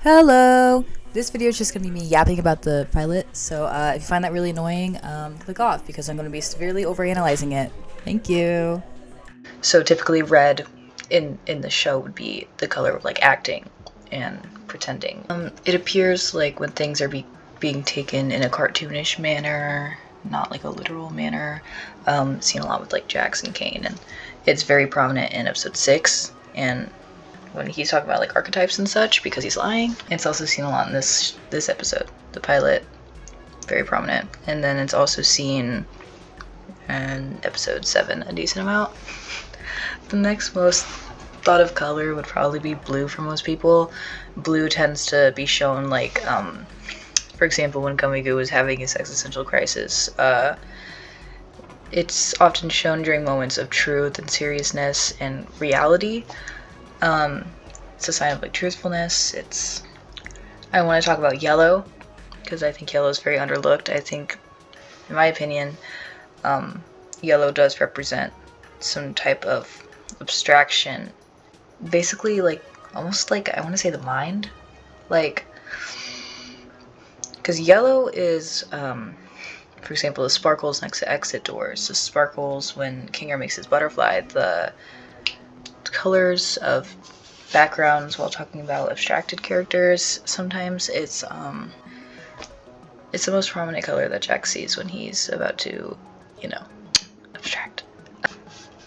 Hello! This video is just going to be me yapping about the pilot, so if you find that really annoying, click off because I'm going to be severely overanalyzing it. Thank you! So typically red in the show would be the color of like acting and pretending. It appears like when things are being taken in a cartoonish manner, not like a literal manner. Seen a lot with like Jax and Kane, and it's very prominent in episode 6 and when he's talking about like archetypes and such because he's lying. It's also seen a lot in this episode, the pilot, very prominent. And then it's also seen in episode 7 a decent amount. The next most thought of color would probably be blue for most people. Blue tends to be shown like, for example, when Kamigu is having his existential crisis. It's often shown during moments of truth and seriousness and reality. It's a sign of like truthfulness. I want to talk about yellow because I think yellow is very underlooked. I think, in my opinion, yellow does represent some type of abstraction, basically like almost like I want to say the mind, like because yellow is for example the sparkles next to exit doors, the sparkles when Kinger makes his butterfly, the colors of backgrounds while talking about abstracted characters. Sometimes it's the most prominent color that Jack sees when he's about to, abstract.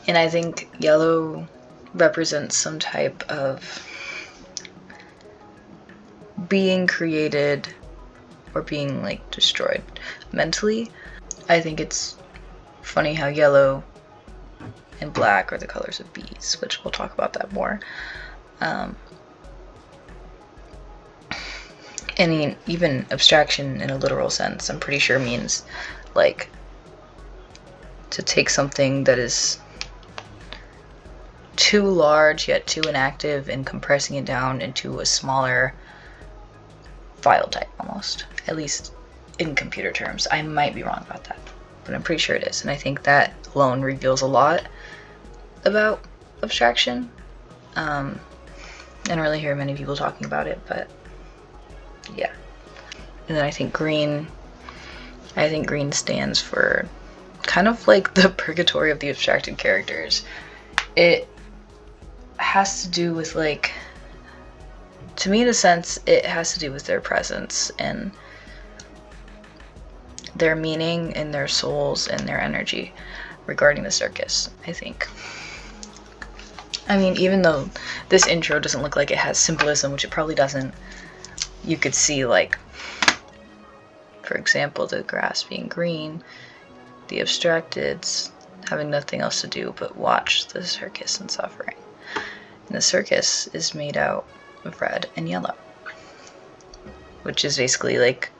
And I think yellow represents some type of being created or being like destroyed mentally. I think it's funny how yellow and black are the colors of bees, which we'll talk about that more. And even abstraction in a literal sense, I'm pretty sure means like to take something that is too large yet too inactive and compressing it down into a smaller file type almost, at least in computer terms. I might be wrong about that, but I'm pretty sure it is. And I think that alone reveals a lot about abstraction. I don't really hear many people talking about it, but yeah. And then I think green stands for kind of like the purgatory of the abstracted characters. It has to do with like, to me in a sense, it has to do with their presence and their meaning and their souls and their energy regarding the circus, I think. I mean, even though this intro doesn't look like it has symbolism, which it probably doesn't, you could see like, for example, the grass being green, the abstracteds having nothing else to do but watch the circus and suffering. And the circus is made out of red and yellow, which is basically like,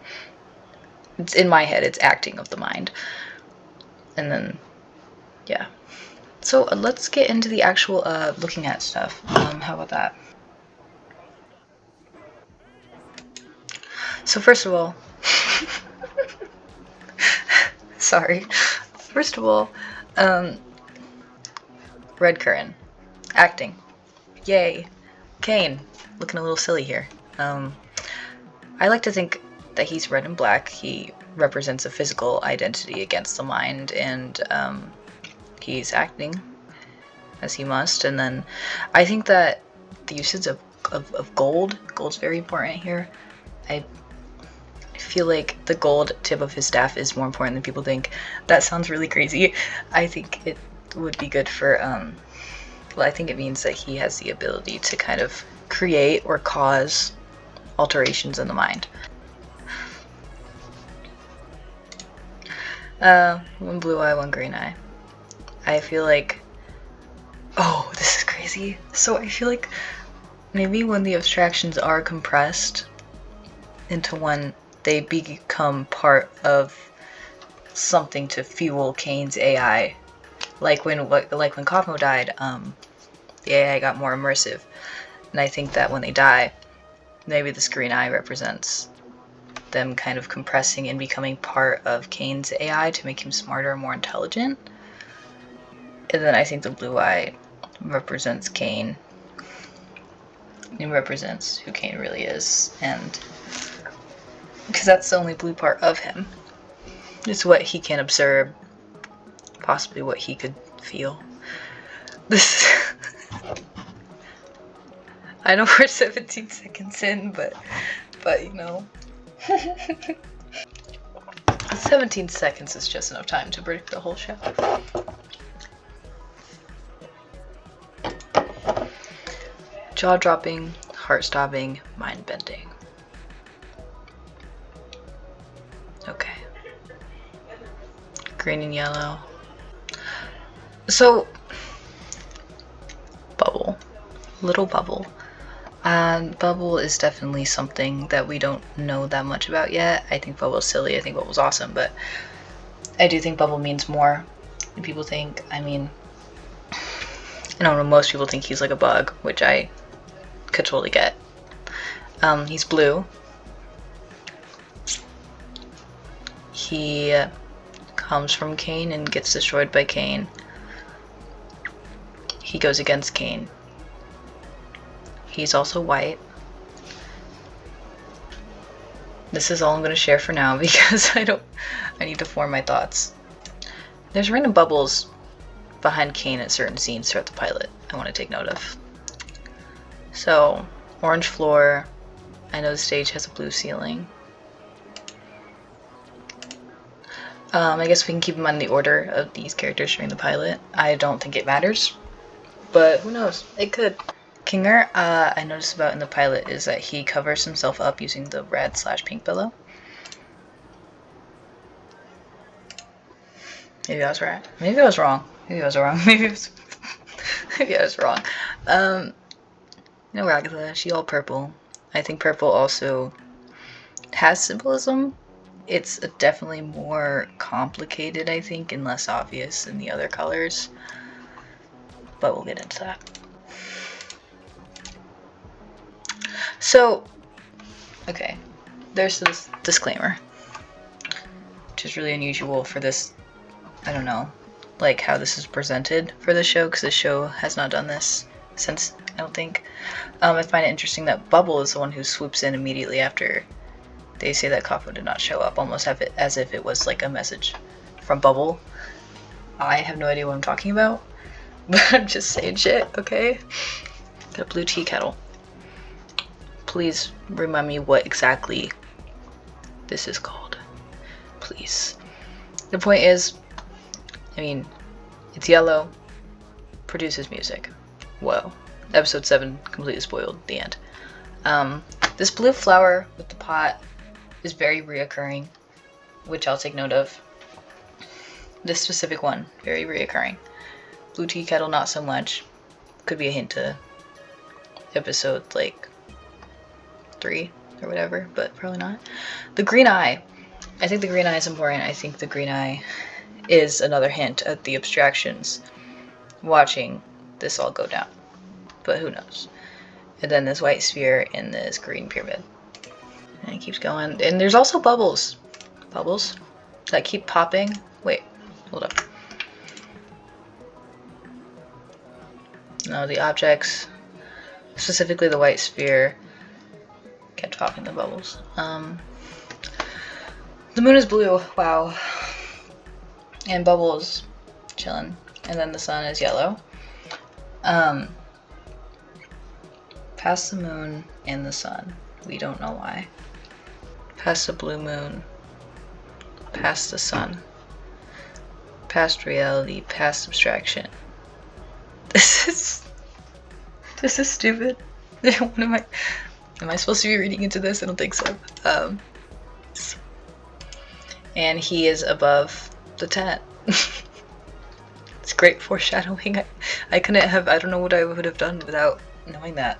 it's in my head, it's acting of the mind. And then, yeah. So let's get into the actual looking at stuff. How about that? So first of all, sorry. First of all, red curtain, acting, yay. Kane, looking a little silly here. I like to think that he's red and black. He represents a physical identity against the mind, and he's acting as he must. And then I think that the usage of gold's very important here. I feel like the gold tip of his staff is more important than people think. That sounds really crazy. I think it would be good for well, I think it means that he has the ability to kind of create or cause alterations in the mind. One blue eye, one green eye. I feel like, oh, this is crazy. So I feel like maybe when the abstractions are compressed into when they become part of something to fuel Kane's AI, like when Cosmo died, the AI got more immersive, and I think that when they die, maybe this green eye represents them kind of compressing and becoming part of Kane's AI to make him smarter and more intelligent. And then I think the blue eye represents Kane It represents who Kane really is, and because that's the only blue part of him. It's what he can observe, possibly what he could feel. This I know we're 17 seconds in, but you know. 17 seconds is just enough time to break the whole show. Jaw-dropping, heart-stopping, mind-bending. Okay. Green and yellow. So, Bubble. Little Bubble. Bubble is definitely something that we don't know that much about yet. I think Bubble's silly, I think Bubble's awesome, but I do think Bubble means more than people think. I mean, I don't know, most people think he's like a bug, which I could totally get. He's blue. He comes from Kane and gets destroyed by Kane. He goes against Kane. He's also white. This is all I'm going to share for now because I need to form my thoughts. There's random bubbles behind Kane at certain scenes throughout the pilot I want to take note of. So, orange floor. I know the stage has a blue ceiling. I guess we can keep in mind the order of these characters during the pilot. I don't think it matters, but who knows? It could. Kinger, I noticed about in the pilot is that he covers himself up using the red/pink pillow. Maybe I was right. Maybe I was wrong. Maybe I was wrong. Maybe I was wrong. You know, Ragatha, she all purple. I think purple also has symbolism. It's definitely more complicated, I think, and less obvious than the other colors. But we'll get into that. So, okay, there's this disclaimer, which is really unusual for this, I don't know, like how this is presented for the show, because the show has not done this since, I don't think. I find it interesting that Bubble is the one who swoops in immediately after they say that Kapo did not show up, almost have it as if it was like a message from Bubble. I have no idea what I'm talking about, but I'm just saying shit, okay? Got a blue tea kettle. Please remind me what exactly this is called. Please. The point is, I mean, it's yellow, produces music. Whoa. Episode 7 completely spoiled. The end. This blue flower with the pot is very reoccurring, which I'll take note of. This specific one, very reoccurring. Blue tea kettle, not so much. Could be a hint to episode, like, 3 or whatever, but probably not. The green eye. I think the green eye is important. I think the green eye is another hint at the abstractions watching this all go down. But who knows? And then this white sphere in this green pyramid. And it keeps going. And there's also bubbles. Bubbles that keep popping. Wait, hold up. No, the objects, specifically the white sphere, kept popping the bubbles. The moon is blue. Wow. And Bubbles chilling. And then the sun is yellow. Past the moon and the sun. We don't know why. Past the blue moon. Past the sun. Past reality. Past abstraction. This is stupid. Am I supposed to be reading into this? I don't think so. And he is above the tent. It's great foreshadowing. I couldn't have, I don't know what I would have done without knowing that.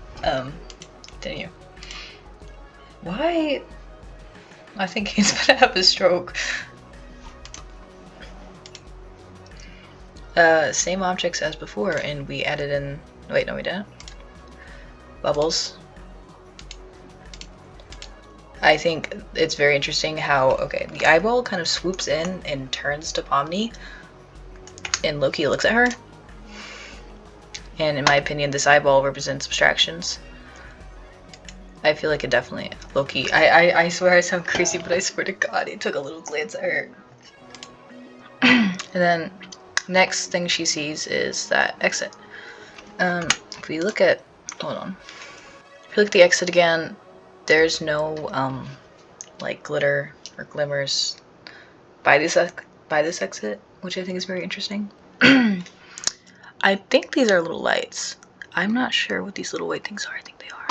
Didn't you? Why? I think he's gonna have a stroke. Same objects as before, and we added in, wait, no we didn't. Bubbles. I think it's very interesting how, okay, the eyeball kind of swoops in and turns to Pomni, and Loki looks at her. And in my opinion, this eyeball represents abstractions. I feel like it definitely, low-key, I swear I sound crazy, but I swear to God, it took a little glance at her. And then, next thing she sees is that exit. If we look at, hold on. If you look at the exit again, there's no, like, glitter or glimmers by this exit, which I think is very interesting. I think these are little lights. I'm not sure what these little white things are. I think they are.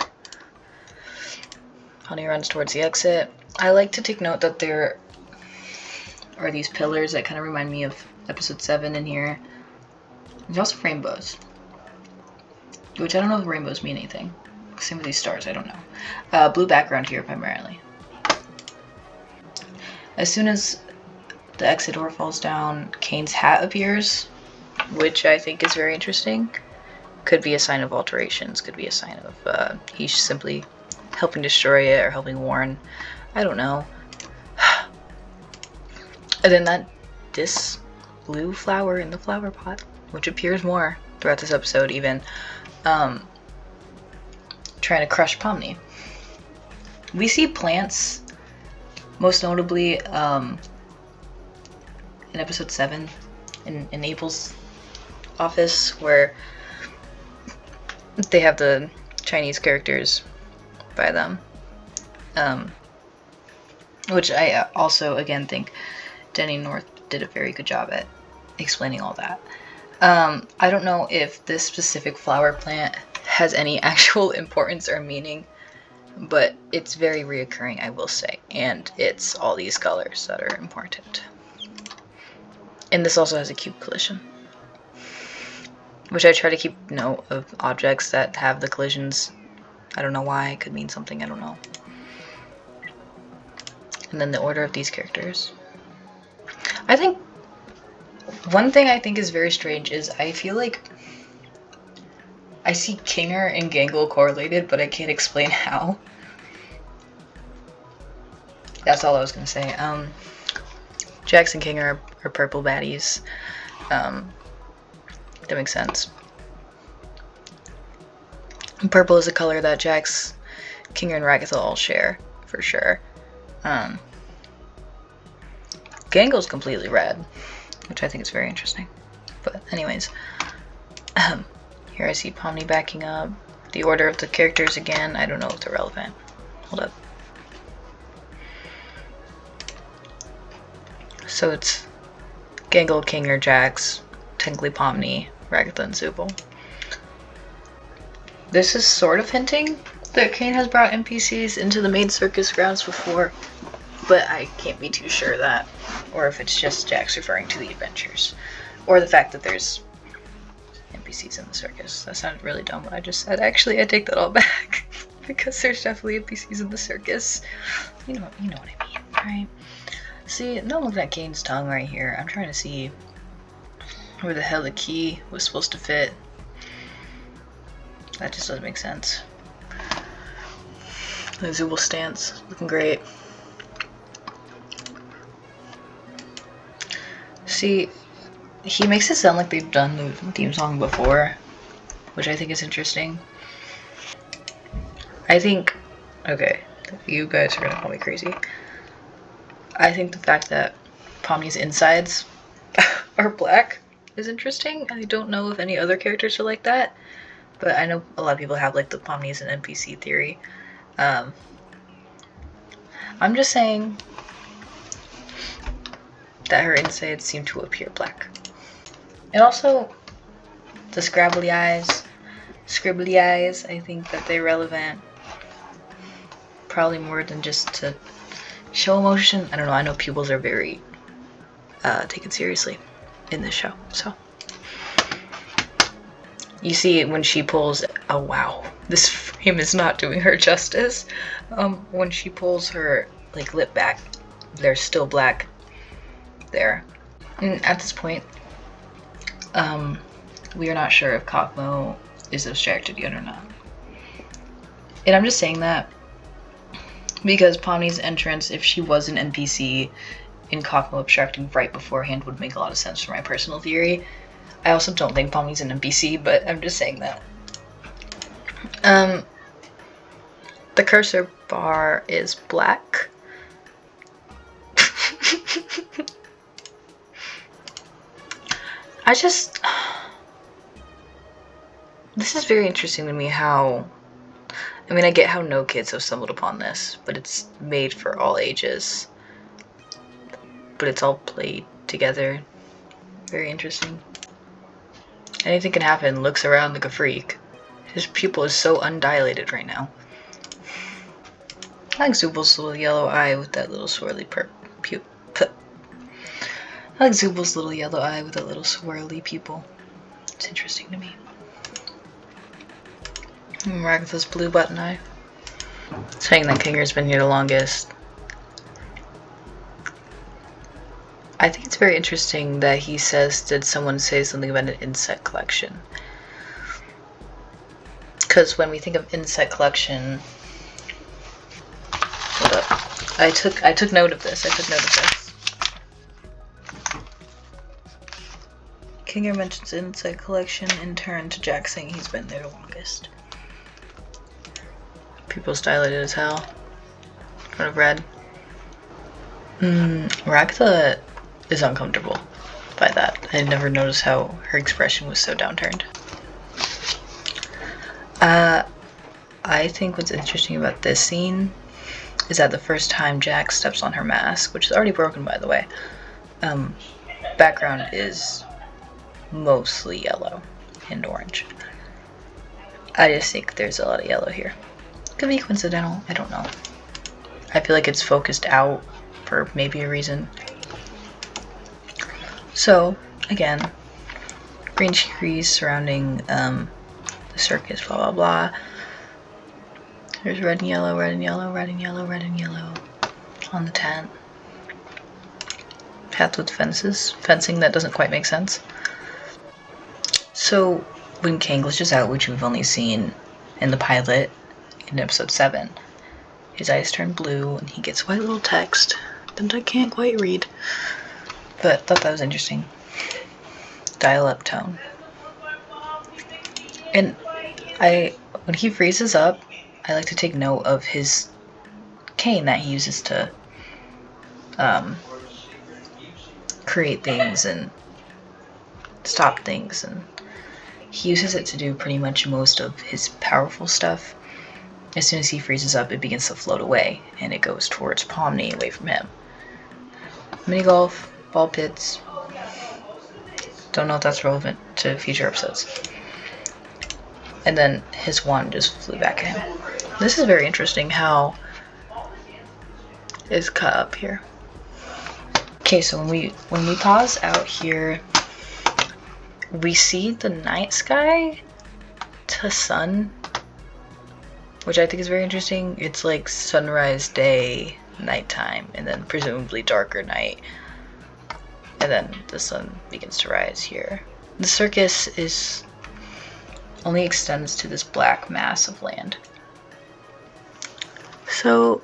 Honey runs towards the exit. I like to take note that there are these pillars that kind of remind me of episode 7 in here. There's also rainbows, which I don't know if rainbows mean anything. Same with these stars, I don't know. Blue background here primarily. As soon as the exit door falls down, Kane's hat appears, which I think is very interesting. Could be a sign of alterations, could be a sign of he's simply helping destroy it or helping warn. I don't know. And then this blue flower in the flower pot, which appears more throughout this episode even, trying to crush Pomni. We see plants, most notably in episode 7 in April's office, where they have the Chinese characters by them, which I also again think Denny North did a very good job at explaining all that. I don't know if this specific flower plant has any actual importance or meaning, but it's very reoccurring, I will say, and it's all these colors that are important. And this also has a cube collision, which I try to keep note of objects that have the collisions. I don't know why, it could mean something, I don't know. And then the order of these characters. I think one thing I think is very strange is I feel like I see Kinger and Gangle correlated, but I can't explain how. That's all I was gonna say. Jax and Kinger are purple baddies. That makes sense. And purple is a color that Jax, Kinger, and Ragatha all share, for sure. Gangle's completely red, which I think is very interesting. But anyways, here I see Pomni backing up. The order of the characters again, I don't know if they're relevant. Hold up. So it's Gangle, Kinger, Jax, technically Pomni, Ragatha, and Zubul. This is sort of hinting that Kane has brought NPCs into the main circus grounds before, but I can't be too sure of that, or if it's just Jax referring to the adventures, or the fact that there's NPCs in the circus. That sounded really dumb what I just said. Actually, I take that all back, because there's definitely NPCs in the circus. You know what I mean, right? See, now I'm looking at Kane's tongue right here. I'm trying to see where the hell the key was supposed to fit. That just doesn't make sense. The Zubul stance, looking great. See, he makes it sound like they've done the theme song before, which I think is interesting. I think, okay, you guys are gonna call me crazy. I think the fact that Pomni's insides are black is interesting. I don't know if any other characters are like that, but I know a lot of people have like the Pomni's an NPC theory. I'm just saying that her insides seem to appear black. And also, the scribbly eyes, I think that they're relevant. Probably more than just to show emotion. I don't know, I know pupils are very taken seriously in this show, so. You see when she pulls, oh wow, this frame is not doing her justice. When she pulls her like lip back, there's still black there. And at this point, we are not sure if Cosmo is abstracted yet or not. And I'm just saying that because Pomni's entrance, if she was an NPC in Cosmo abstracting right beforehand, would make a lot of sense for my personal theory. I also don't think Pomni's an NPC, but I'm just saying that. The cursor bar is black. This is very interesting to me how, I mean, I get how no kids have stumbled upon this, but it's made for all ages. But it's all played together. Very interesting. Anything can happen. Looks around like a freak. His pupil is so undilated right now. I like Zubal's little yellow eye with that little swirly I like Zubal's little yellow eye with that little swirly pupil. It's interesting to me. Ragatha's blue button eye. Saying that Kinger's been here the longest. I think it's very interesting that he says, did someone say something about an insect collection? Because when we think of insect collection, hold up. I took note of this. Kinger mentions insect collection in turn to Jack saying he's been there the longest. Pupils dilated as hell. Kind of red. Ragatha is uncomfortable by that. I never noticed how her expression was so downturned. I think what's interesting about this scene is that the first time Jack steps on her mask, which is already broken by the way, background is mostly yellow and orange. I just think there's a lot of yellow here. Could be coincidental, I don't know. I feel like it's focused out for maybe a reason. So, again, green trees surrounding the circus, blah blah blah. There's red and yellow, red and yellow, red and yellow, red and yellow on the tent. Path with fencing that doesn't quite make sense. So, when Kang glitches out, which we've only seen in the pilot in episode 7, his eyes turn blue and he gets white little text that I can't quite read. But thought that was interesting. Dial-up tone. And when he freezes up, I like to take note of his cane that he uses to create things and stop things, and he uses it to do pretty much most of his powerful stuff. As soon as he freezes up, it begins to float away, and it goes towards Pomni, away from him. Mini golf, ball pits. Don't know if that's relevant to future episodes. And then his wand just flew back at him. This is very interesting how it's cut up here. Okay, so when we pause out here, we see the night sky to sun, which I think is very interesting. It's like sunrise day, nighttime, and then presumably darker night. And then the sun begins to rise here. The circus only extends to this black mass of land. So,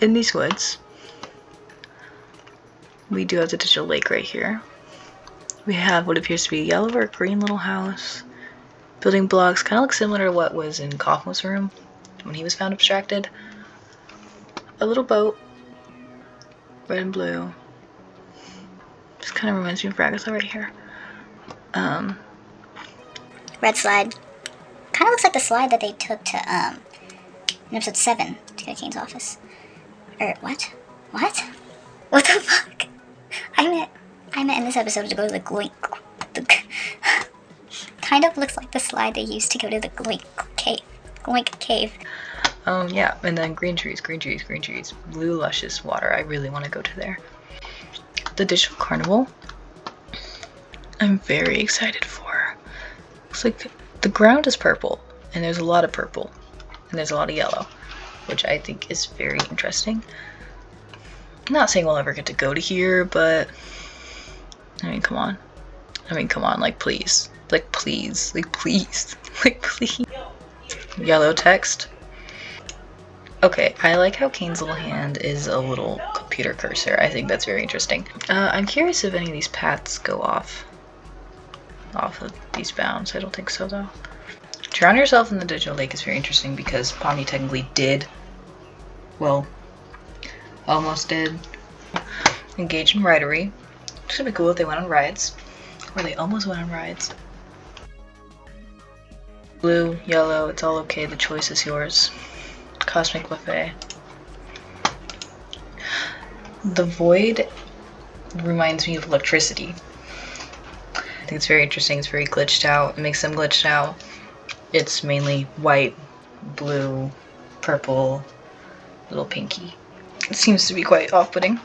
in these woods, we do have the digital lake right here. We have what appears to be a yellow or green little house. Building blocks kind of look similar to what was in Kaufman's room when he was found abstracted. A little boat, red and blue. Just kind of reminds me of Ragatha right here. Red slide. Kind of looks like the slide that they took to, in episode 7 to go to Kane's office. What? What? What the fuck? I meant in this episode to go to the Gloink. Kind of looks like the slide they used to go to the Gloink cave. Yeah, and then green trees, blue luscious water. I really want to go to there. The digital carnival, I'm very excited for. Looks like the ground is purple, and there's a lot of purple, and there's a lot of yellow, which I think is very interesting. I'm not saying we'll ever get to go to here, but I mean, come on, like please. Yellow text. Okay, I like how Kane's little hand is a little computer cursor. I think that's very interesting. I'm curious if any of these paths go off of these bounds. I don't think so though. Drown yourself in the digital lake is very interesting because Pomni technically did, well, almost did, engage in ridery. Which would be cool if they went on rides. Or they almost went on rides. Blue, yellow, it's all okay, the choice is yours. Cosmic buffet. The void reminds me of electricity. I think it's very interesting, it's very glitched out. It makes them glitched out. It's mainly white, blue, purple, little pinky. It seems to be quite off-putting.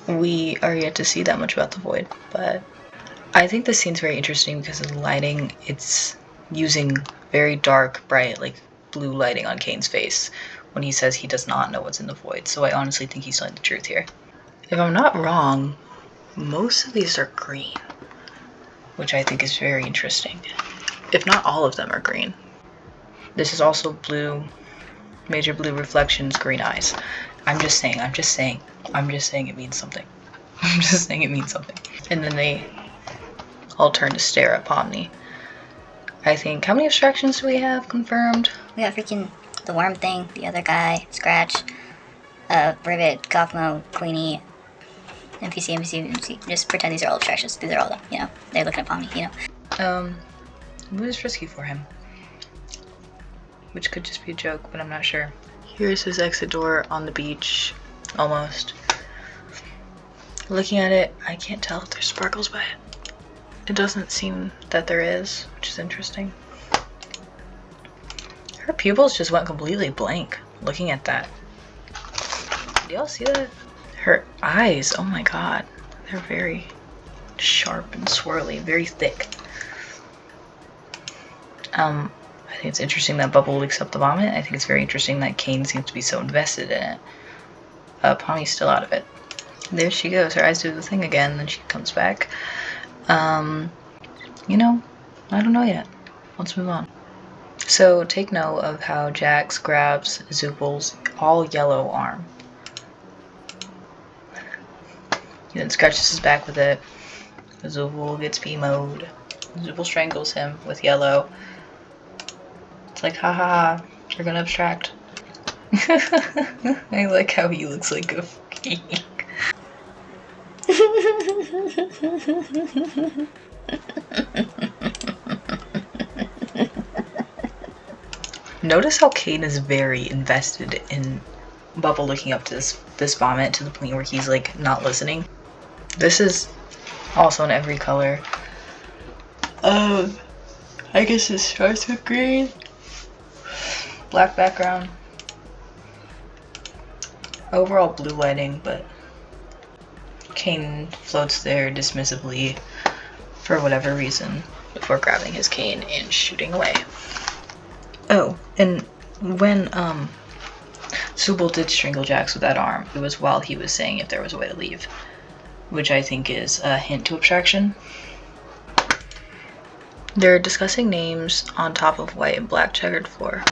We are yet to see that much about the void, but I think this scene's very interesting because of the lighting. It's using very dark, bright, like blue lighting on Kane's face when he says he does not know what's in the void. So I honestly think he's telling the truth here. If I'm not wrong, most of these are green, which I think is very interesting. If not all of them are green. This is also blue, major blue reflections, green eyes. I'm just saying it means something. I'm just saying it means something. And then they all turn to stare at Pomni. I think, how many abstractions do we have confirmed? We got freaking the worm thing, the other guy, Scratch, Rivet, Gothmo, Queenie, NPC. Just pretend these are all abstractions. These are all them, you know. They're looking at Pomni, you know. It was risky for him. Which could just be a joke, but I'm not sure. Here's his exit door on the beach, almost. Looking at it, I can't tell if there's sparkles by it. It doesn't seem that there is, which is interesting. Her pupils just went completely blank looking at that. Do y'all see that? Her eyes, oh my god. They're very sharp and swirly, very thick. I think it's interesting that Bubble leaks up the vomit. I think it's very interesting that Kane seems to be so invested in it. Pomni's still out of it. There she goes. Her eyes do the thing again, then she comes back. You know, I don't know yet. Let's move on. So take note of how Jax grabs Zoopal's all yellow arm. He then scratches his back with it. Zoopal gets P-mode. Zoopal strangles him with yellow. It's like, ha ha ha, you're gonna abstract. I like how he looks like a freak. Notice how Kane is very invested in Bubble looking up to this vomit to the point where he's like not listening. This is also in every color. I guess it starts with green. Black background. Overall blue lighting, but Kane floats there dismissively for whatever reason before grabbing his cane and shooting away. Oh, and when Zoopal did strangle Jax with that arm, it was while he was saying if there was a way to leave, which I think is a hint to abstraction. They're discussing names on top of white and black checkered floor.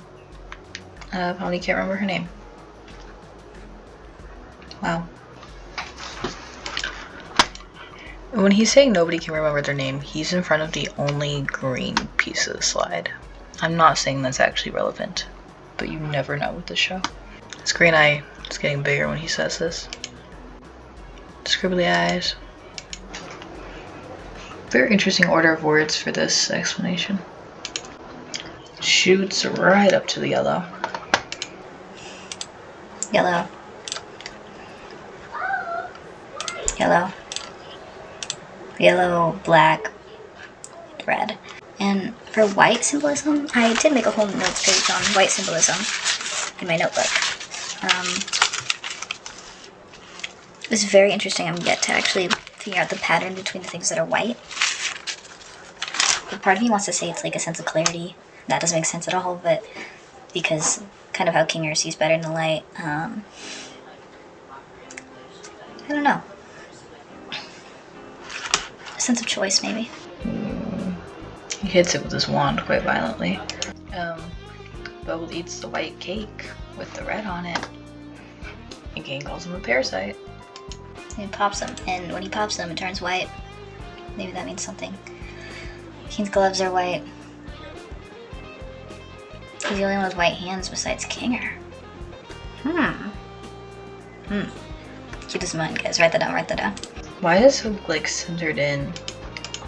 Pomni can't remember her name. Wow. When he's saying nobody can remember their name, he's in front of the only green piece of the slide. I'm not saying that's actually relevant, but you never know with this show. His green eye is getting bigger when he says this. Scribbly eyes. Very interesting order of words for this explanation. Shoots right up to the yellow. Yellow. Yellow. Yellow, black, red. And for white symbolism, I did make a whole notes page on white symbolism in my notebook. It was very interesting. I'm yet to actually figure out the pattern between the things that are white. But part of me wants to say it's like a sense of clarity. That doesn't make sense at all, but because kind of how Kinger sees better in the light. I don't know. A sense of choice, maybe. He hits it with his wand quite violently. Bubble eats the white cake with the red on it. And Kane calls him a parasite. He pops them, and when he pops them, it turns white. Maybe that means something. Kane's gloves are white. He's the only one with white hands besides Kinger. Keep this in mind, guys. Write that down, write that down. Why is it like centered in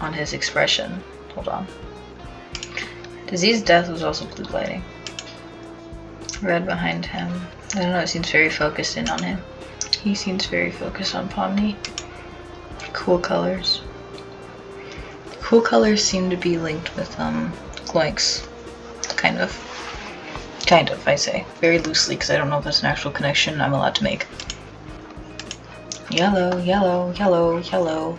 on his expression? Hold on. Disease Death was also blue lighting. Red behind him. I don't know, it seems very focused in on him. He seems very focused on Pomni. Cool colors. Cool colors seem to be linked with Gloinks. Kind of. Kind of, I say. Very loosely, because I don't know if that's an actual connection I'm allowed to make. Yellow, yellow, yellow, yellow.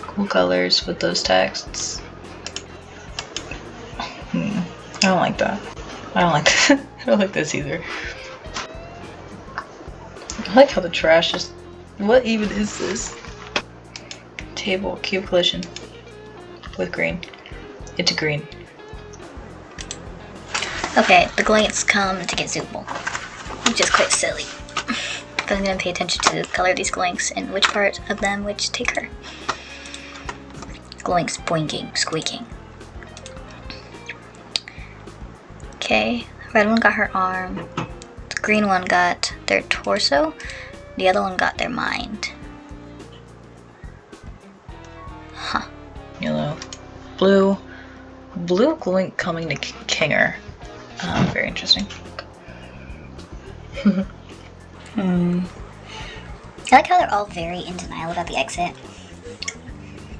Cool colors with those texts. I don't like that. I don't like that. I don't like this either. I like how the trash is... What even is this? Table, cube collision. With green. Into green. Okay, the Gloinks come to get Zoopal, which is quite silly. But I'm gonna pay attention to the color of these Gloinks and which part of them which take her. Gloinks boinking, squeaking. Okay, red one got her arm, the green one got their torso, the other one got their mind. Huh. Yellow. Blue. Blue Gloink coming to Kinger. Very interesting. I like how they're all very in denial about the exit.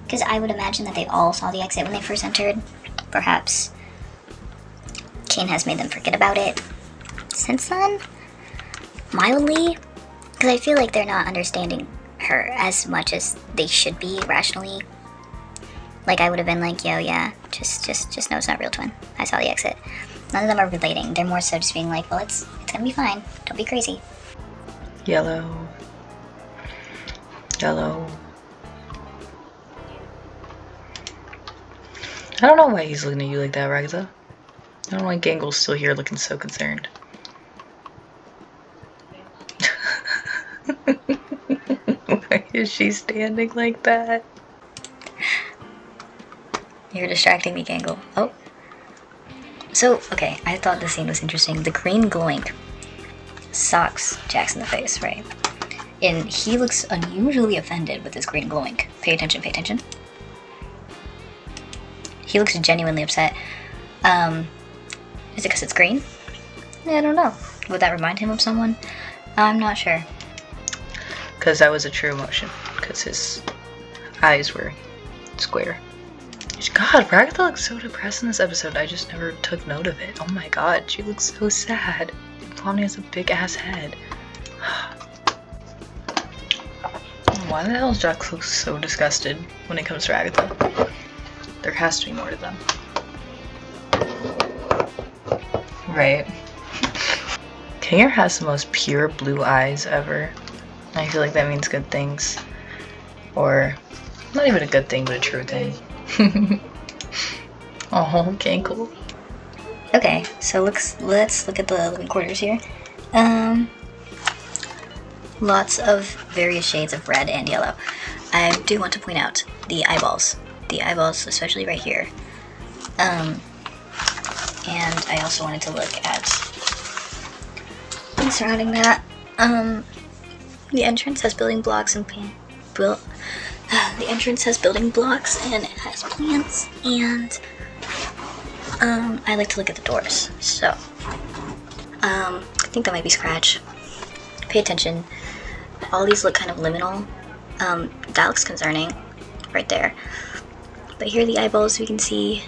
Because I would imagine that they all saw the exit when they first entered. Perhaps Kane has made them forget about it since then? Mildly? Because I feel like they're not understanding her as much as they should be rationally. Like I would have been like, yo, yeah, just know it's not a real twin. I saw the exit. None of them are relating. They're more so just being like, well, it's gonna be fine. Don't be crazy. Yellow. Yellow. I don't know why he's looking at you like that, Ragatha. I don't know why Gangle's still here looking so concerned. Why is she standing like that? You're distracting me, Gangle. Oh. So, okay, I thought this scene was interesting. The green Gloink socks Jax in the face, right? And he looks unusually offended with this green Gloink. Pay attention, pay attention. He looks genuinely upset. Is it because it's green? I don't know. Would that remind him of someone? I'm not sure. Because that was a true emotion. Because his eyes were square. God, Ragatha looks so depressed in this episode. I just never took note of it. Oh my god, she looks so sad. Pomni has a big ass head. Why the hell is Jax look so disgusted when it comes to Ragatha? There has to be more to them. Right. Kinger has the most pure blue eyes ever. I feel like that means good things. Or, not even a good thing, but a true thing. Oh, Gankle. Okay, so let's look at the living quarters here. Lots of various shades of red and yellow. I do want to point out the eyeballs. The eyeballs, especially right here. And I also wanted to look at surrounding that. The entrance has building blocks and the entrance has building blocks and it has plants, and I like to look at the doors. So I think that might be Scratch. Pay attention. All these look kind of liminal. That looks concerning right there. But here are the eyeballs. We can see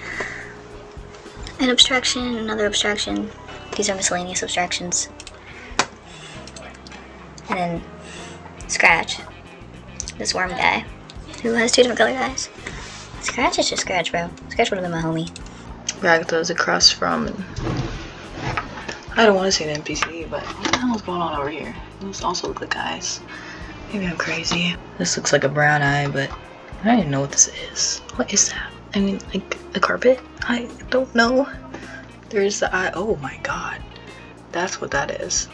an abstraction, another abstraction. These are miscellaneous abstractions. And then Scratch, this worm guy, who has two different colored eyes. Scratch is just Scratch, bro. Scratch would have been my homie. Ragatha is across from... I don't want to say the NPC, but what the hell is going on over here? Those also look like eyes. Maybe I'm crazy. This looks like a brown eye, but I don't even know what this is. What is that? I mean, like a carpet? I don't know. There's the eye. Oh my god. That's what that is.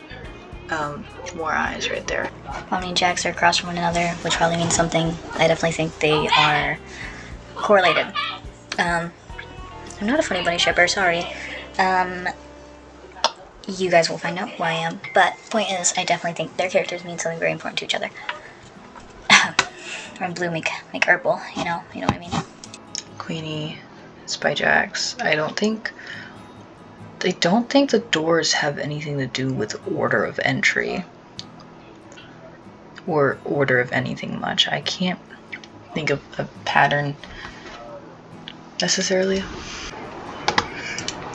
More eyes right there. Pomni and Jax are across from one another, which probably means something. I definitely think they are correlated. I'm not a funny bunny shipper, sorry. You guys will find out who I am. But point is, I definitely think their characters mean something very important to each other. Or blue make purple, you know what I mean? Queenie, Spyjax. I don't think the doors have anything to do with order of entry. Or order of anything much. I can't think of a pattern necessarily.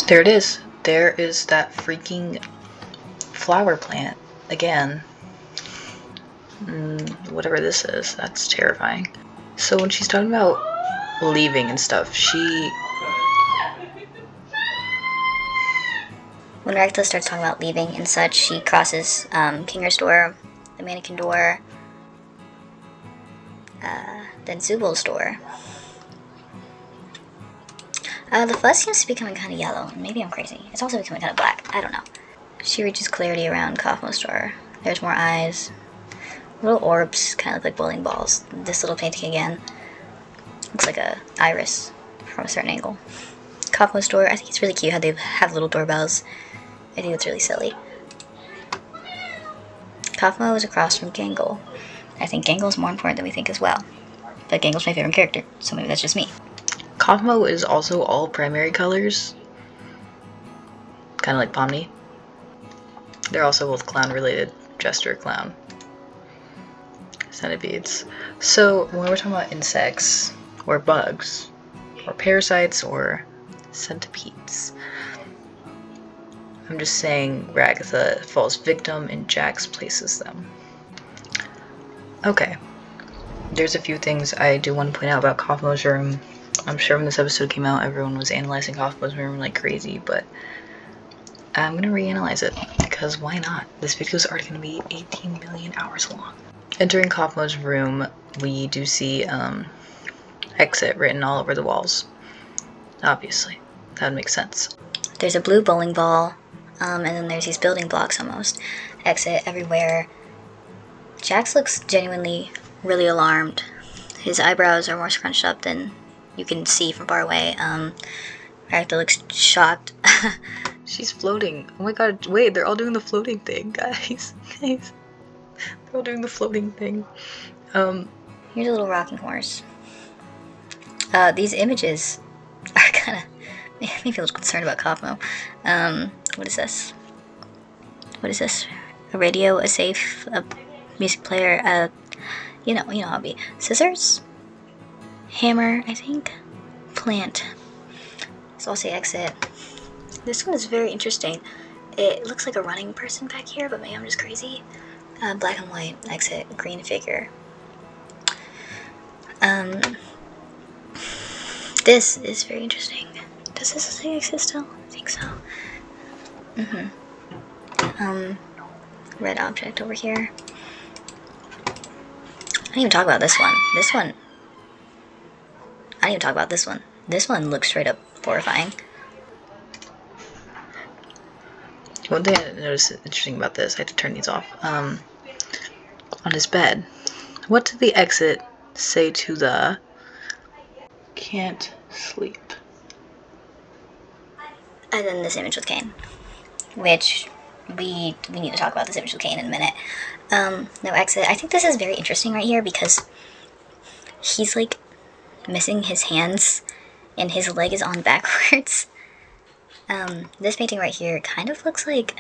There it is. There is that freaking flower plant again. Whatever this is, that's terrifying. So when she's talking about leaving and stuff, When Recta starts talking about leaving and such, she crosses Kinger's door, the mannequin door, then Zubal's door. The fuzz seems to be becoming kind of yellow. Maybe I'm crazy. It's also becoming kind of black. I don't know. She reaches clarity around Kaufmo's door. There's more eyes. Little orbs, kind of look like bowling balls. This little painting again looks like a iris from a certain angle. Kaufmo's door, I think it's really cute how they have little doorbells. I think it's really silly. Kaufmo is across from Gangle. I think Gangle's more important than we think as well. But Gangle's my favorite character, so maybe that's just me. Kaufmo is also all primary colors. Kind of like Pomni. They're also both clown related. Jester, clown. Centipedes. So when we're talking about insects, or bugs, or parasites, or centipedes, I'm just saying Ragatha falls victim and Jax places them. Okay. There's a few things I do want to point out about Kaufmo's room. I'm sure when this episode came out, everyone was analyzing Kaufmo's room like crazy, but I'm going to reanalyze it, because why not? This video is already going to be 18 million hours long. Entering Kaufmo's room, we do see exit written all over the walls. Obviously. That would make sense. There's a blue bowling ball, and then there's these building blocks almost. Exit everywhere. Jax looks genuinely really alarmed. His eyebrows are more scrunched up than you can see from far away. Ragda looks shocked. She's floating. Oh my god, wait, they're all doing the floating thing, guys. They're all doing the floating thing. Here's a little rocking horse. These images are kind of make me feel concerned about Kaufmo. What is this? What is this? A radio, a safe, a music player, you know how it be. Scissors? Hammer, I think. Plant. So I'll say exit. This one is very interesting. It looks like a running person back here, but maybe I'm just crazy. Black and white, exit, green figure. This is very interesting. Does this say exit still? I think so. Red object over here. I didn't even talk about this one. I didn't even talk about this one. This one looks straight up horrifying. One thing I noticed interesting about this, I had to turn these off. On his bed, what did the exit say to the can't sleep? And then this image with Kane, which we need to talk about this image with Kane in a minute. No exit. I think this is very interesting right here because he's like missing his hands and his leg is on backwards. This painting right here kind of looks like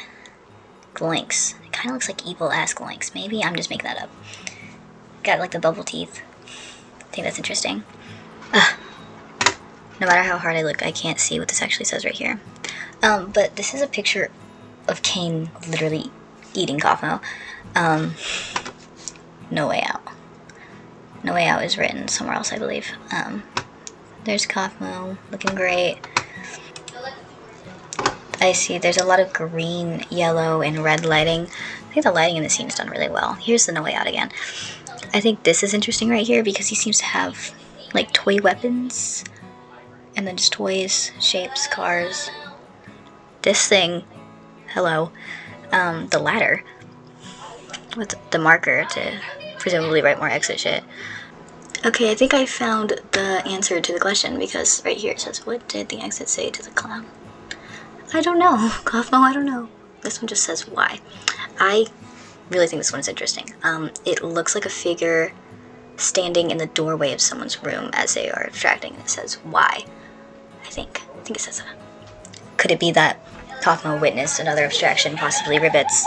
Glinks. It kind of looks like evil-ass Glinks. Maybe I'm just making that up. Got like the bubble teeth. I think that's interesting. No matter how hard I look, I can't see what this actually says right here. But this is a picture of Kane literally eating Kaufmo. No Way Out. No Way Out is written somewhere else, I believe. There's Kaufmo, looking great. I see there's a lot of green, yellow, and red lighting. I think the lighting in the scene is done really well. Here's the No Way Out again. I think this is interesting right here because he seems to have like toy weapons and then just toys, shapes, cars. This thing, hello, the ladder with the marker to presumably write more exit shit. Okay, I think I found the answer to the question because right here it says, what did the exit say to the clown? I don't know. Cosmo, I don't know. This one just says why. I really think this one is interesting. It looks like a figure standing in the doorway of someone's room as they are abstracting, and it says why. I think it says that. Could it be that Cosmo witnessed another abstraction, possibly Ribbit's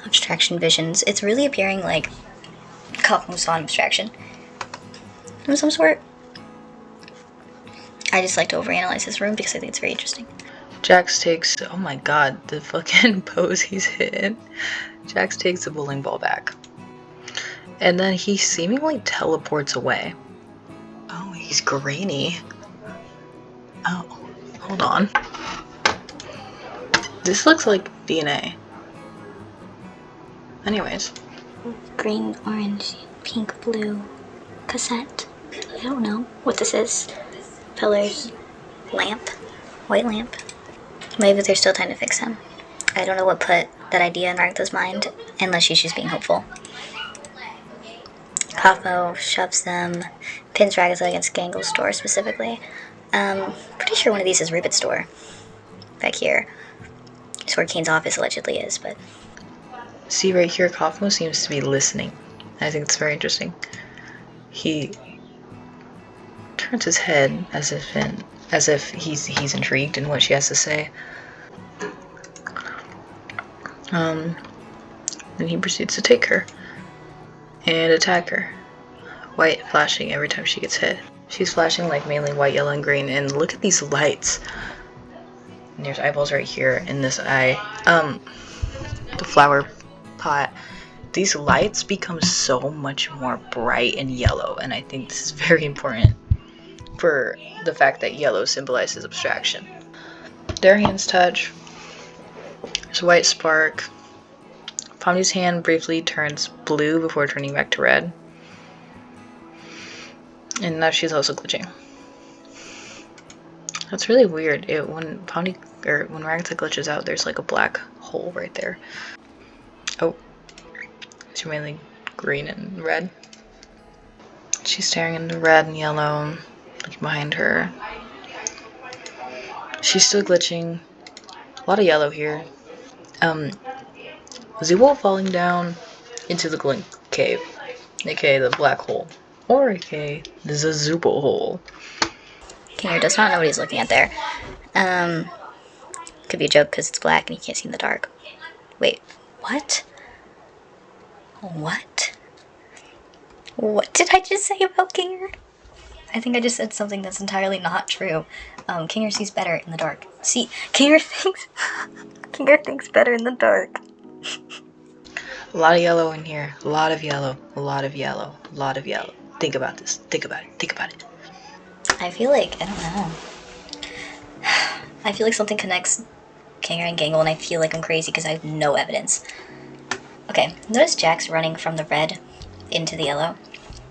abstraction visions? It's really appearing like Cosmo saw an abstraction of some sort. I just like to overanalyze this room because I think it's very interesting. Jax takes, oh my god, the fucking pose he's in. Jax takes the bowling ball back. And then he seemingly teleports away. Oh, he's grainy. Oh, hold on. This looks like DNA. Anyways. Green, orange, pink, blue, cassette. I don't know what this is. Pillars, lamp, white lamp. Maybe there's still time to fix him. I don't know what put that idea in Martha's mind, unless she's just being hopeful. Cosmo shoves them, pins Ragatha against Gangle's door specifically. Pretty sure one of these is Ribbit's door. Back here. It's where Kane's office allegedly is, but... See right here, Cosmo seems to be listening. I think it's very interesting. He turns his head as if he's intrigued in what she has to say. Then he proceeds to take her and attack her. White flashing every time she gets hit. She's flashing like mainly white, yellow, and green, and look at these lights. And there's eyeballs right here in this eye. The flower pot. These lights become so much more bright and yellow, and I think this is very important for the fact that yellow symbolizes abstraction. Their hands touch. There's a white spark. Pomni's hand briefly turns blue before turning back to red. And now she's also glitching. That's really weird. When Ragatha glitches out, there's like a black hole right there. Oh. It's mainly green and red. She's staring into red and yellow, looking behind her. She's still glitching. A lot of yellow here. Zubo falling down into the glint cave, aka the black hole, or aka the Zubo hole. Kinger does not know what he's looking at there. Could be a joke because it's black and he can't see in the dark. Wait, what? What? What did I just say about Kinger? I think I just said something that's entirely not true. Kinger sees better in the dark. See, Kinger thinks better in the dark. A lot of yellow in here. A lot of yellow. A lot of yellow. A lot of yellow. Think about this. Think about it. Think about it. I feel like, I don't know. I feel like something connects Kinger and Gangle, and I feel like I'm crazy because I have no evidence. Okay, notice Jax running from the red into the yellow.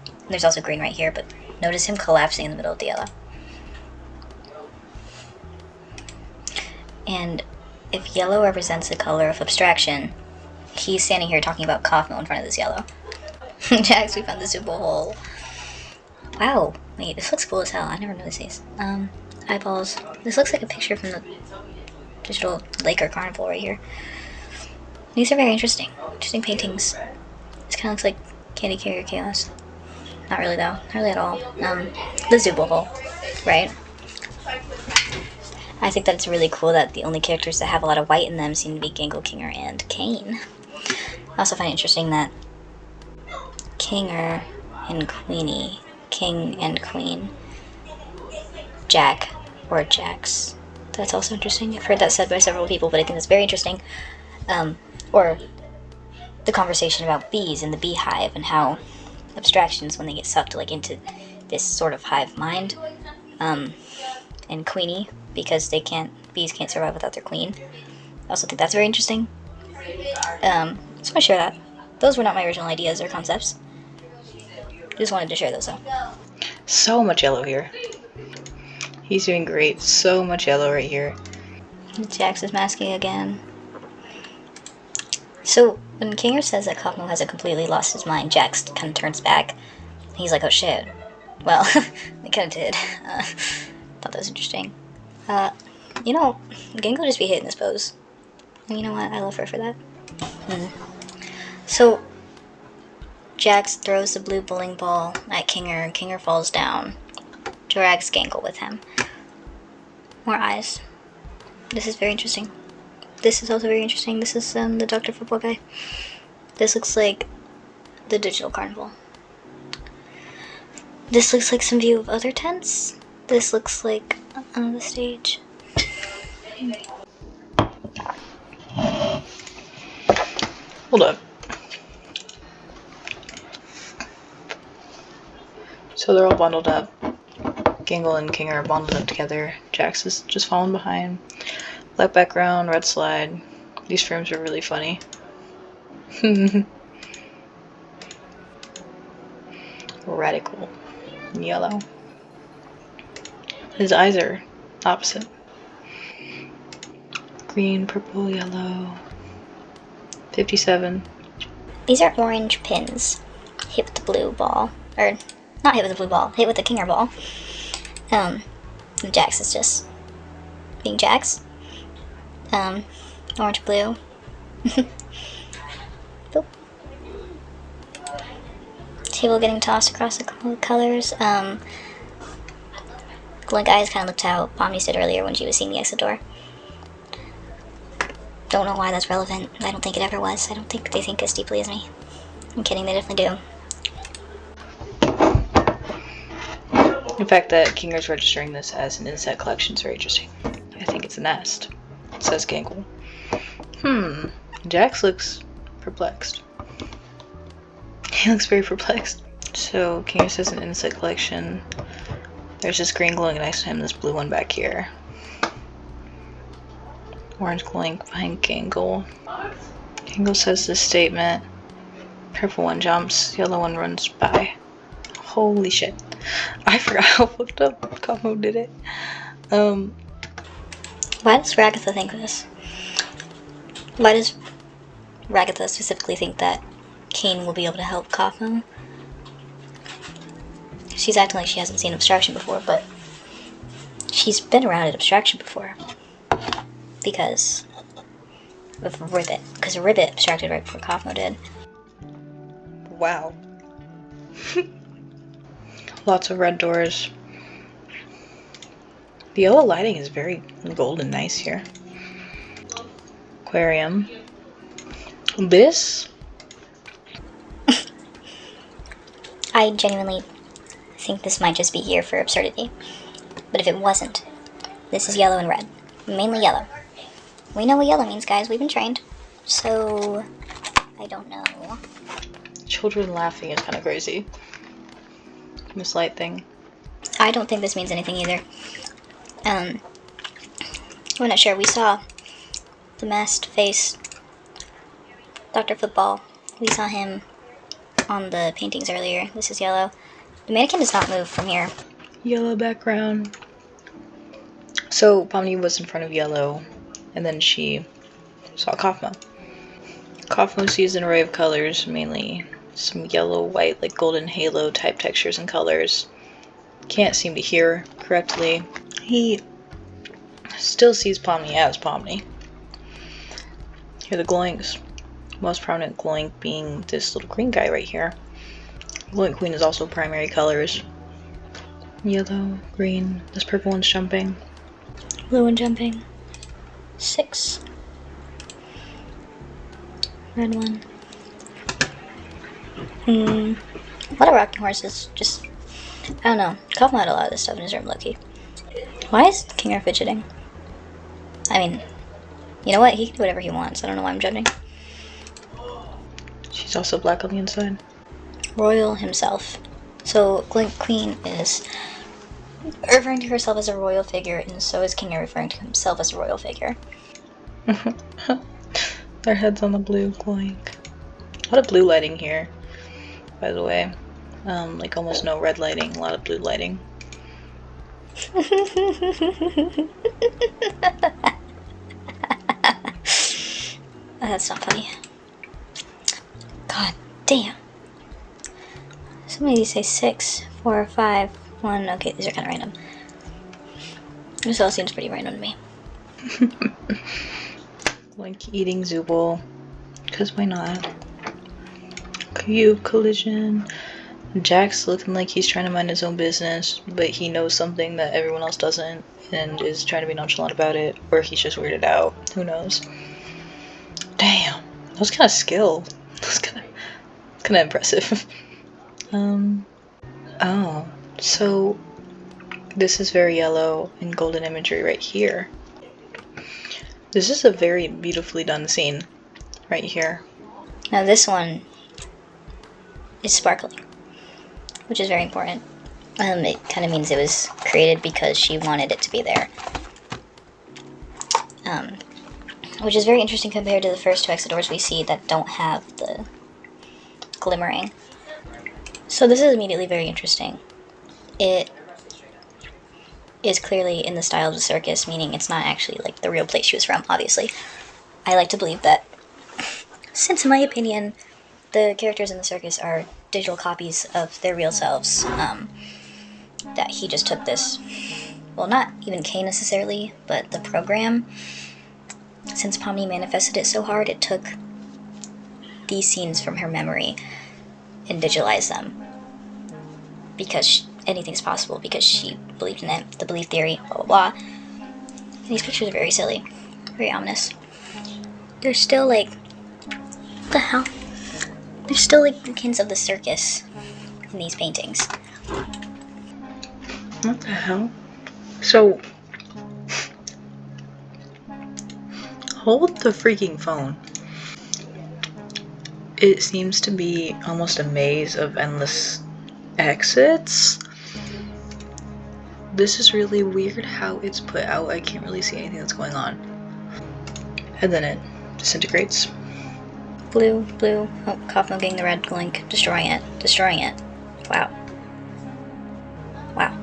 And there's also green right here, but notice him collapsing in the middle of the yellow. And if yellow represents the color of abstraction, he's standing here talking about Cosmo in front of this yellow. Jax, we found the Zubo hole. Wow, wait, this looks cool as hell. I never noticed these. Eyeballs. This looks like a picture from the digital lake or carnival right here. These are very interesting. Interesting paintings. This kind of looks like Candy Carrier Chaos. Not really though. Not really at all. The Zubo hole, right? I think that it's really cool that the only characters that have a lot of white in them seem to be Gangle, Kinger, and Kane. I also find it interesting that Kinger and Queenie, King and Queen, Jack or Jax. That's also interesting. I've heard that said by several people, but I think that's very interesting. Or the conversation about bees and the beehive and how abstractions, when they get sucked like into this sort of hive mind, and Queenie, because bees can't survive without their queen. I also think that's very interesting. Just want to share that. Those were not my original ideas or concepts. Just wanted to share those though. So much yellow here. He's doing great. So much yellow right here. Jax is masking again. So, when Kinger says that Cosmo hasn't completely lost his mind, Jax kind of turns back. He's like, oh shit. Well, they kind of did. Thought that was interesting. You know, Genko just be hitting this pose. And you know what? I love her for that. So, Jax throws the blue bowling ball at Kinger. Kinger falls down. Drags Genko with him. More eyes. This is very interesting. This is also very interesting. This is the Dr. Football guy. This looks like the digital carnival. This looks like some view of other tents. This looks like on the stage. Hold up. So they're all bundled up. Gangle and King are bundled up together. Jax is just falling behind. Black background, red slide. These frames are really funny. Radical. Yellow. His eyes are opposite. Green, purple, yellow. 57. These are orange pins. Hit with the blue ball. Or, not hit with the blue ball. Hit with the Kinger ball. Jax is just being Jax. Orange, blue. Boop. Table getting tossed across the colors. Glink eyes kind of looked how Pomni did earlier when she was seeing the exit door. Don't know why that's relevant. I don't think it ever was. I don't think they think as deeply as me. I'm kidding, they definitely do. The fact that Kinger's registering this as an insect collection is very interesting. I think it's a nest. It says Gangle. Jax looks perplexed. He looks very perplexed. So Kinger says an insect collection. There's this green glowing next to him, this blue one back here. Orange glowing behind Gangle. Gangle says this statement. Purple one jumps, yellow one runs by. Holy shit. I forgot how fucked up Cosmo did it. Why does Ragatha think this? Why does Ragatha specifically think that Kane will be able to help Cosmo? She's acting like she hasn't seen abstraction before, but she's been around at abstraction before. Because of Ribbit. Because Ribbit abstracted right before Cosmo did. Wow. Lots of red doors. The yellow lighting is very golden nice here. Aquarium. This? I genuinely think this might just be here for absurdity. But if it wasn't, this is yellow and red. Mainly yellow. We know what yellow means, guys. We've been trained. So, I don't know. Children laughing is kind of crazy. This light thing. I don't think this means anything either. We're not sure. We saw the masked face Dr. Football. We saw him on the paintings earlier. This is yellow. The mannequin does not move from here. Yellow background. So Pomni was in front of yellow, and then she saw Kaufmo. Kaufmo sees an array of colors, mainly some yellow, white, like golden halo type textures and colors. Can't seem to hear correctly. He still sees Pomni as Pomni. Here are the glowings. Most prominent glowing being this little green guy right here. Glowing queen is also primary colors. Yellow, green, this purple one's jumping. Blue one jumping. 6. Red one. A lot of rocking horses. Just, I don't know. Kaufman had a lot of this stuff in his room, low-key. Why is Kinger fidgeting? I mean, you know what? He can do whatever he wants. I don't know why I'm judging. She's also black on the inside. Royal himself. So, Queen is referring to herself as a royal figure, and so is Kinger referring to himself as a royal figure. Their heads on the blue glowing. A lot of blue lighting here, by the way. Like almost no red lighting, a lot of blue lighting. That's not funny. God damn. So many of these say 6, 4, 5, 1. Okay, these are kind of random. This all seems pretty random to me. Like eating Zooble, because why not? Cube collision. Jack's looking like he's trying to mind his own business, but he knows something that everyone else doesn't and is trying to be nonchalant about it, or he's just weirded out. Who knows? Damn, that was kind of skill. That was kind of impressive. Oh, so this is very yellow and golden imagery right here. This is a very beautifully done scene right here. Now this one is sparkling, which is very important. It kind of means it was created because she wanted it to be there. Which is very interesting compared to the first two Exodores we see that don't have the glimmering. So this is immediately very interesting. It is clearly in the style of the Circus, meaning it's not actually like the real place she was from, obviously. I like to believe that, since in my opinion, the characters in the Circus are digital copies of their real selves, that he just took this, well, not even Kay necessarily, but the program, since Pomni manifested it so hard, it took these scenes from her memory and digitalized them. Because anything's possible, because she believed in it, the belief theory, blah blah blah. And these pictures are very silly, very ominous. There's still like, what the hell? There's still like hints of the Circus in these paintings. What the hell? So, hold the freaking phone. It seems to be almost a maze of endless exits. This is really weird how it's put out. I can't really see anything that's going on. And then it disintegrates. Blue, blue, oh, Kaufmo getting the red link, destroying it. Wow. Wow.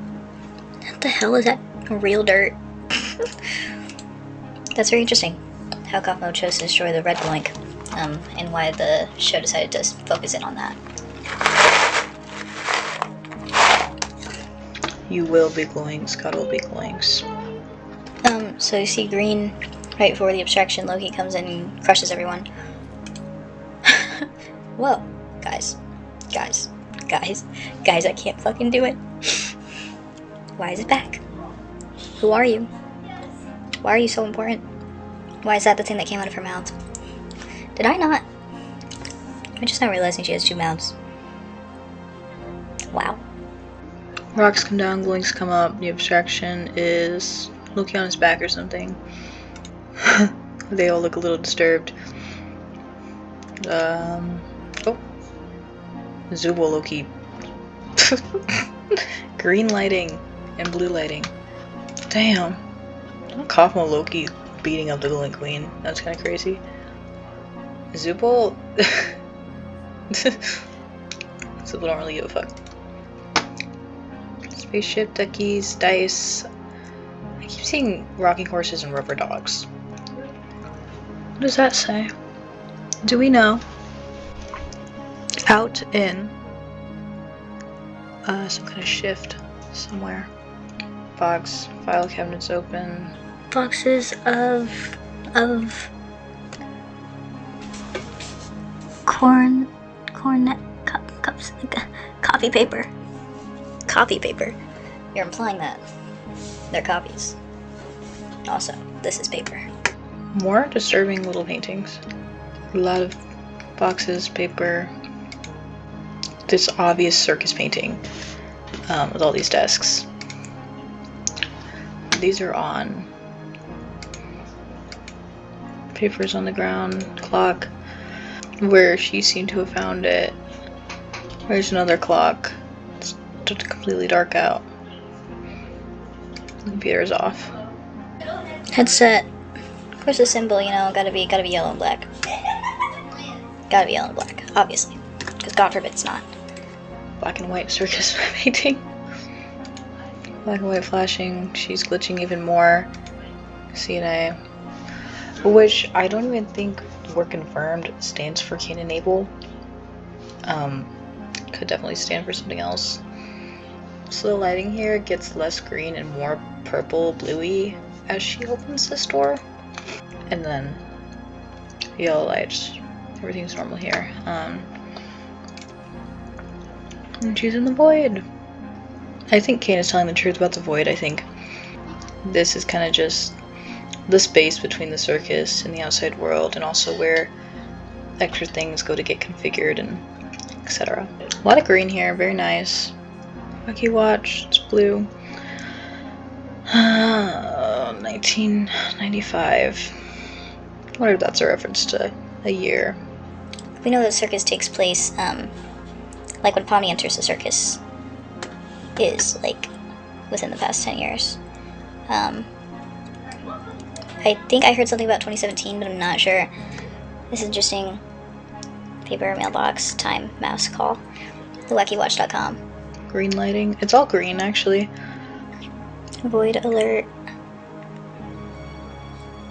What the hell is that? Real dirt. That's very interesting, how Kaufmo chose to destroy the red link, and why the show decided to focus in on that. You will be glowing, Scott will be glowing. So you see green right before the abstraction. Loki comes in and crushes everyone. Whoa, guys, I can't fucking do it. Why is it back? Who are you? Why are you so important? Why is that the thing that came out of her mouth? Did I not? I'm just not realizing she has two mouths. Wow. Rocks come down, glowings come up. The abstraction is Loki on his back or something. They all look a little disturbed. Oh. Zooble Loki. Green lighting and blue lighting. Damn. Kaufmo Loki beating up the Glowing Queen. That's kind of crazy. Zooble. Zooble don't really give a fuck. Spaceship, duckies, dice. I keep seeing rocking horses and rubber dogs. What does that say? Do we know? Out, in. Some kind of shift somewhere. Box, file cabinets open. Boxes of corn cups, copy paper. Copy paper. You're implying that they're copies. Also, this is paper. More disturbing little paintings. A lot of boxes, paper. This obvious circus painting with all these desks. These are on. Papers on the ground, clock. Where she seemed to have found it. There's another clock. It's completely dark out. The computer's off. Headset. Of course, the symbol, gotta be yellow and black. Gotta be yellow and black, obviously, because God forbid it's not. Black and white circus painting. Black and white flashing. She's glitching even more. CNA. Which I don't even think were confirmed stands for Canon Able. Could definitely stand for something else. So the lighting here gets less green and more purple, bluey. as she opens this door. And then yellow lights. Everything's normal here. And she's in the void. I think Kane is telling the truth about the void. I think this is kind of just the space between the circus and the outside world, and also where extra things go to get configured and etc. A lot of green here, very nice. Lucky watch, it's blue. 1995. I wonder if that's a reference to a year. We know that Circus takes place, like when Pomni enters the circus is, like, within the past 10 years. I think I heard something about 2017, but I'm not sure. This is interesting. Paper, mailbox, time, mouse, call. TheWackyWatch.com. Green lighting. It's all green, actually. Void alert.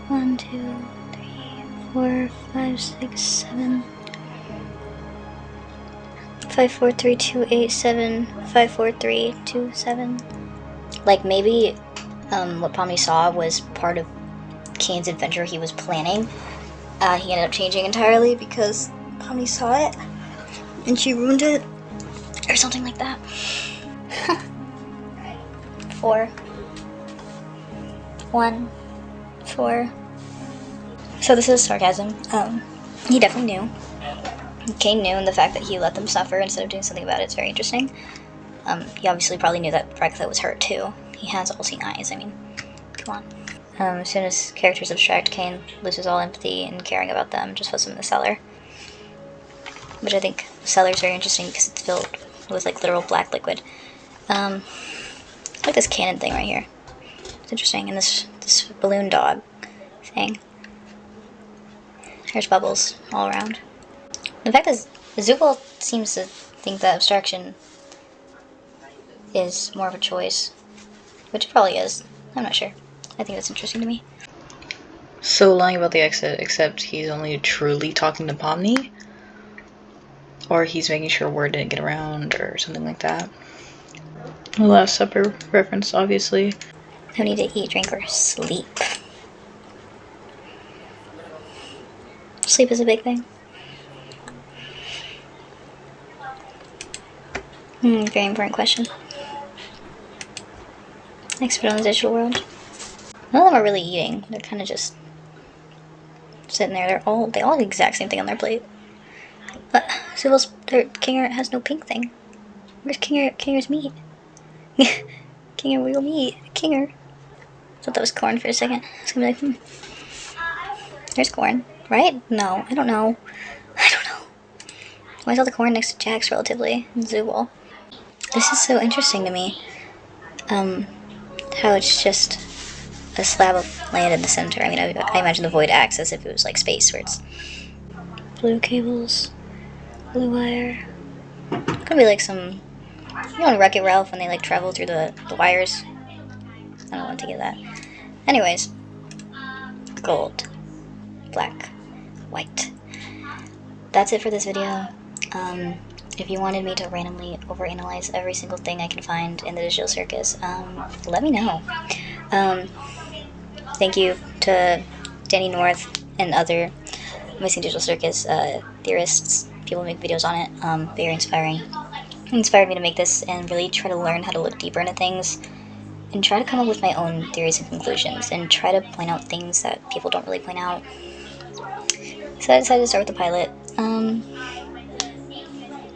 1, 2, 3, 4, 5, 6, 7. 543-287, 543-27. Like, maybe what Pomni saw was part of Kane's adventure he was planning. He ended up changing entirely because Pomni saw it and she ruined it, or something like that. 4 1 4. So this is sarcasm. He definitely knew. Kane knew, and the fact that he let them suffer instead of doing something about it is very interesting. He obviously probably knew that Bragatha was hurt too. He has all-seeing eyes, I mean, come on. As soon as characters abstract, Kane loses all empathy and caring about them, just puts them in the cellar. Which I think the cellar is very interesting because it's filled with, like, literal black liquid. I like this cannon thing right here. It's interesting, and this balloon dog thing. There's bubbles all around. The fact is, Zubal seems to think that abstraction is more of a choice, which it probably is. I'm not sure. I think that's interesting to me. So lying about the exit, except he's only truly talking to Pomni? Or he's making sure word didn't get around, or something like that. The Last Supper reference, obviously. No need to eat, drink, or sleep. Sleep is a big thing. Very important question. Expert on the digital world. None of them are really eating. They're kind of just sitting there. They all have the exact same thing on their plate. But Kinger has no pink thing. Where's Kinger's meat? Kinger, we will meat. Kinger. I thought that was corn for a second. I was gonna be like, There's corn, right? No, I don't know. Why is all the corn next to Jax relatively? And Zubal. This is so interesting to me. How it's just a slab of land in the center. I mean, I imagine the void acts as if it was like space, where it's blue cables, blue wire. It could be like some, on Wreck-It Ralph when they like travel through the wires. I don't want to get that. Anyways, gold, black, white. That's it for this video. If you wanted me to randomly overanalyze every single thing I can find in the digital circus, let me know. Thank you to Danny North and other Missing Digital Circus theorists, people who make videos on it. Very inspiring. It inspired me to make this and really try to learn how to look deeper into things and try to come up with my own theories and conclusions and try to point out things that people don't really point out. So I decided to start with the pilot.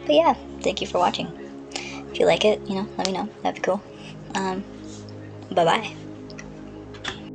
But yeah, thank you for watching. If you like it, let me know. That'd be cool. Bye-bye.